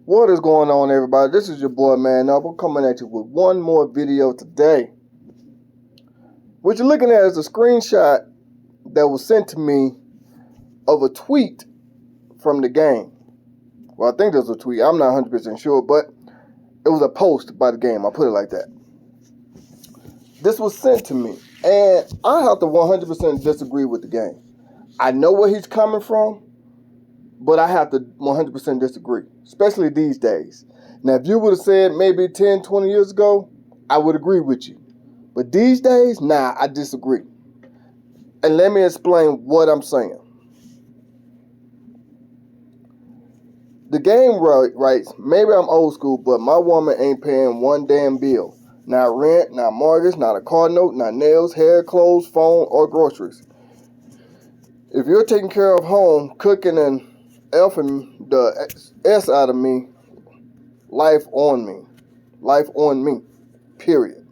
What is going on, everybody? This is your boy, Man Up. I'm coming at you with one more video today. What you're looking at is a screenshot that was sent to me of a tweet from the game. Well, I think there's a tweet. I'm not 100% sure, but it was a post by the game. I'll put it like that. This was sent to me, and I have to 100% disagree with the game. I know where he's coming from, but I have to 100% disagree, especially these days. Now, if you would have said maybe 10, 20 years ago, I would agree with you. But these days, nah, I disagree. And let me explain what I'm saying. The game writes, maybe I'm old school, but my woman ain't paying one damn bill. Not rent, not mortgage, not a car note, not nails, hair, clothes, phone, or groceries. If you're taking care of home, cooking, and elfing the S out of me, life on me. Life on me. Period.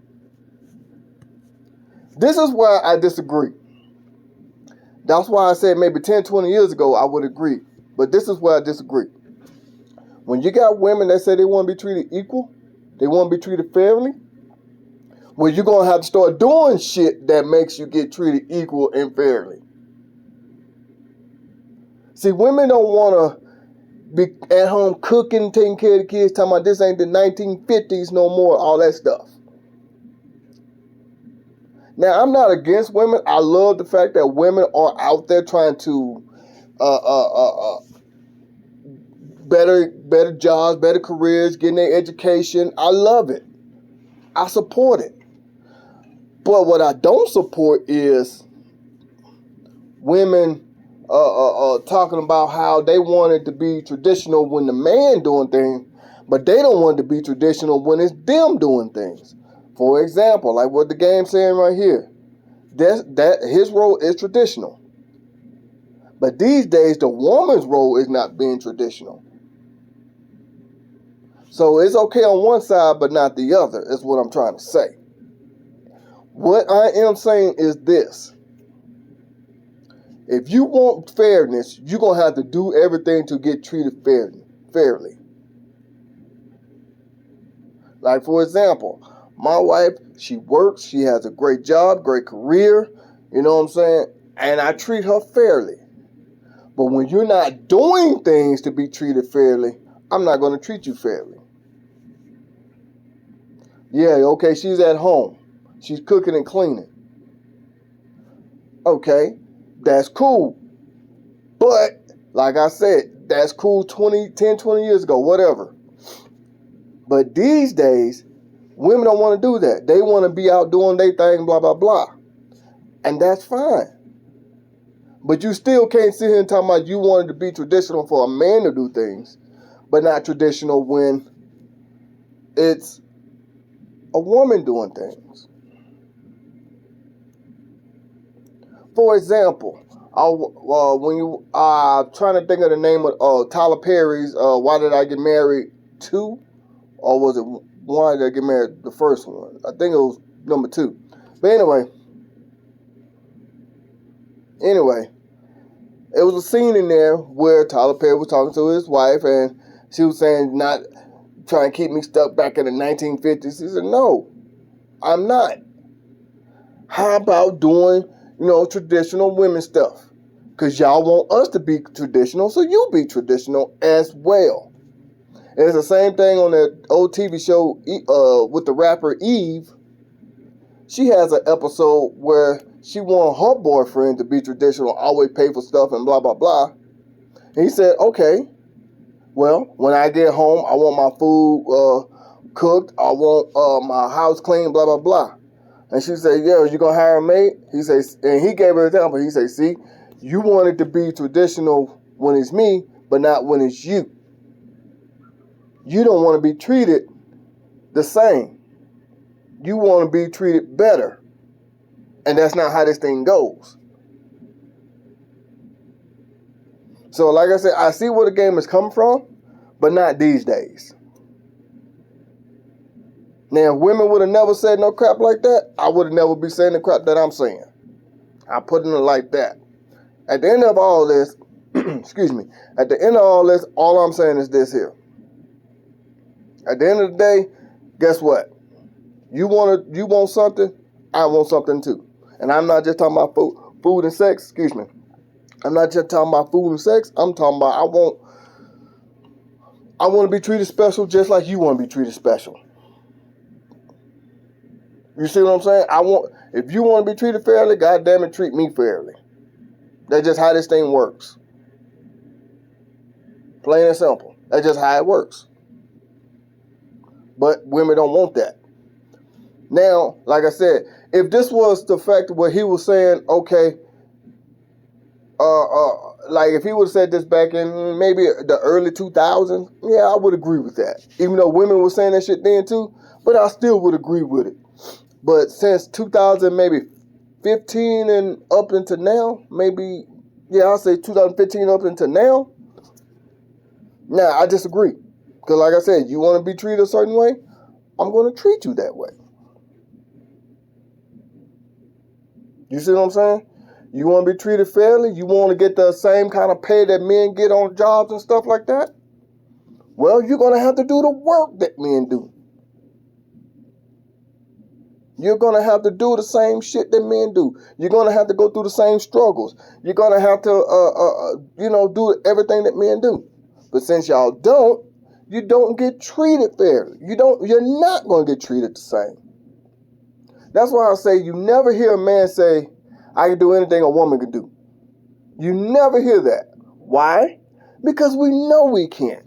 This is where I disagree. That's why I said maybe 10, 20 years ago I would agree. But this is where I disagree. When you got women that say they want to be treated equal, they want to be treated fairly, well, you're going to have to start doing shit that makes you get treated equal and fairly. See, women don't want to be at home cooking, taking care of the kids, talking about this ain't the 1950s no more, all that stuff. Now, I'm not against women. I love the fact that women are out there trying to better jobs, better careers, getting their education. I love it. I support it. But what I don't support is women talking about how they wanted to be traditional when the man doing things, but they don't want to be traditional when it's them doing things. For example, like what the game's saying right here, that his role is traditional. But these days, the woman's role is not being traditional. So it's okay on one side, but not the other, is what I'm trying to say. What I am saying is this. If you want fairness, you're going to have to do everything to get treated fairly. Like, for example, my wife, she works, she has a great job, great career, you know what I'm saying? And I treat her fairly. But when you're not doing things to be treated fairly, I'm not going to treat you fairly. Yeah, okay, she's at home. She's cooking and cleaning. Okay, that's cool. But, like I said, that's cool 10, 20 years ago, whatever. But these days, women don't want to do that. They want to be out doing their thing, blah, blah, blah. And that's fine. But you still can't sit here and talk about you wanted to be traditional for a man to do things, but not traditional when it's a woman doing things. For example, when you trying to think of the name of Tyler Perry's Why Did I Get Married 2? Or was it Why Did I Get Married, the first one? I think it was number 2. But anyway, it was a scene in there where Tyler Perry was talking to his wife, and she was saying, not trying to keep me stuck back in the 1950s. He said, no, I'm not. How about doing, traditional women stuff? Because y'all want us to be traditional, so you be traditional as well. And it's the same thing on that old TV show with the rapper Eve. She has an episode where she want her boyfriend to be traditional, always pay for stuff and blah, blah, blah. And he said, okay, well, when I get home, I want my food cooked. I want my house clean, blah, blah, blah. And she said, yeah, you going to hire a maid? He says, and he gave her an example. He said, see, you want it to be traditional when it's me, but not when it's you. You don't want to be treated the same. You want to be treated better. And that's not how this thing goes. So like I said, I see where the game is coming from, but not these days. Now, if women would have never said no crap like that, I would have never be saying the crap that I'm saying. I put it like that. At the end of all this, all I'm saying is this here. At the end of the day, guess what? You want something, I want something too. And I'm not just talking about food and sex, excuse me. I'm not just talking about food and sex. I'm talking about I want to be treated special just like you want to be treated special. You see what I'm saying? If you want to be treated fairly, God damn it, treat me fairly. That's just how this thing works. Plain and simple. That's just how it works. But women don't want that. Now, like I said, if this was the fact where he was saying, okay, like if he would have said this back in maybe the early 2000s, yeah, I would agree with that. Even though women were saying that shit then too, but I still would agree with it. But since 2000, maybe 15 and up into now, maybe, yeah, I'll say 2015 up into now, nah, I disagree. Because like I said, you want to be treated a certain way, I'm going to treat you that way. You see what I'm saying? You want to be treated fairly? You want to get the same kind of pay that men get on jobs and stuff like that? Well, you're going to have to do the work that men do. You're going to have to do the same shit that men do. You're going to have to go through the same struggles. You're going to have to, do everything that men do. But since y'all don't, you don't get treated fairly. You're not going to get treated the same. That's why I say you never hear a man say, I can do anything a woman can do. You never hear that. Why? Because we know we can't.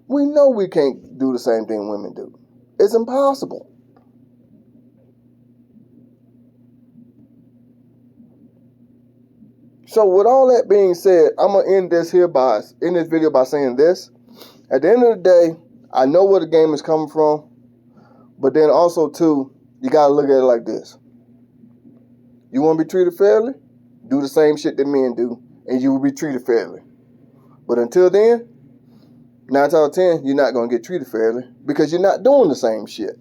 We know we can't do the same thing women do. It's impossible. So with all that being said, I'm going to end this video by saying this. At the end of the day, I know where the game is coming from. But then also, too, you got to look at it like this. You want to be treated fairly? Do the same shit that men do, and you will be treated fairly. But until then, 9 out of 10, you're not going to get treated fairly because you're not doing the same shit.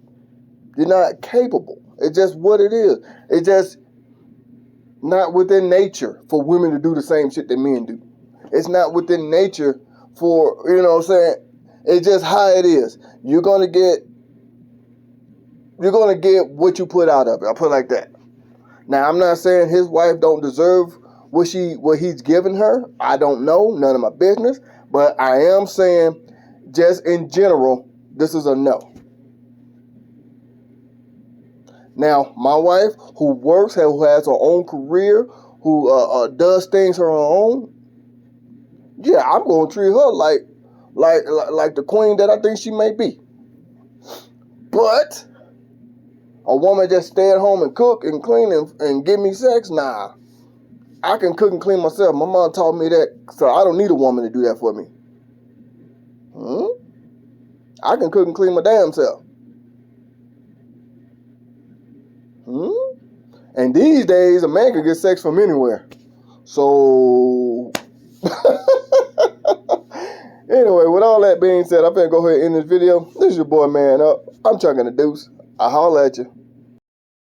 You're not capable. It's just what it is. It's just not within nature for women to do the same shit that men do. It's not within nature for, it's just how it is. You're going to get what you put out of it. I'll put it like that. Now, I'm not saying his wife don't deserve what he's given her. I don't know. None of my business. But I am saying, just in general, this is a no. Now, my wife, who works, who has her own career, who does things her own, yeah, I'm going to treat her like the queen that I think she may be. But a woman just stay at home and cook and clean and give me sex? Nah. I can cook and clean myself. My mom taught me that, so I don't need a woman to do that for me. I can cook and clean my damn self. And these days, a man can get sex from anywhere. So, anyway, with all that being said, I'm finna go ahead and end this video. This is your boy, Man Up. I'm Chucking the Deuce. I'll holler at you.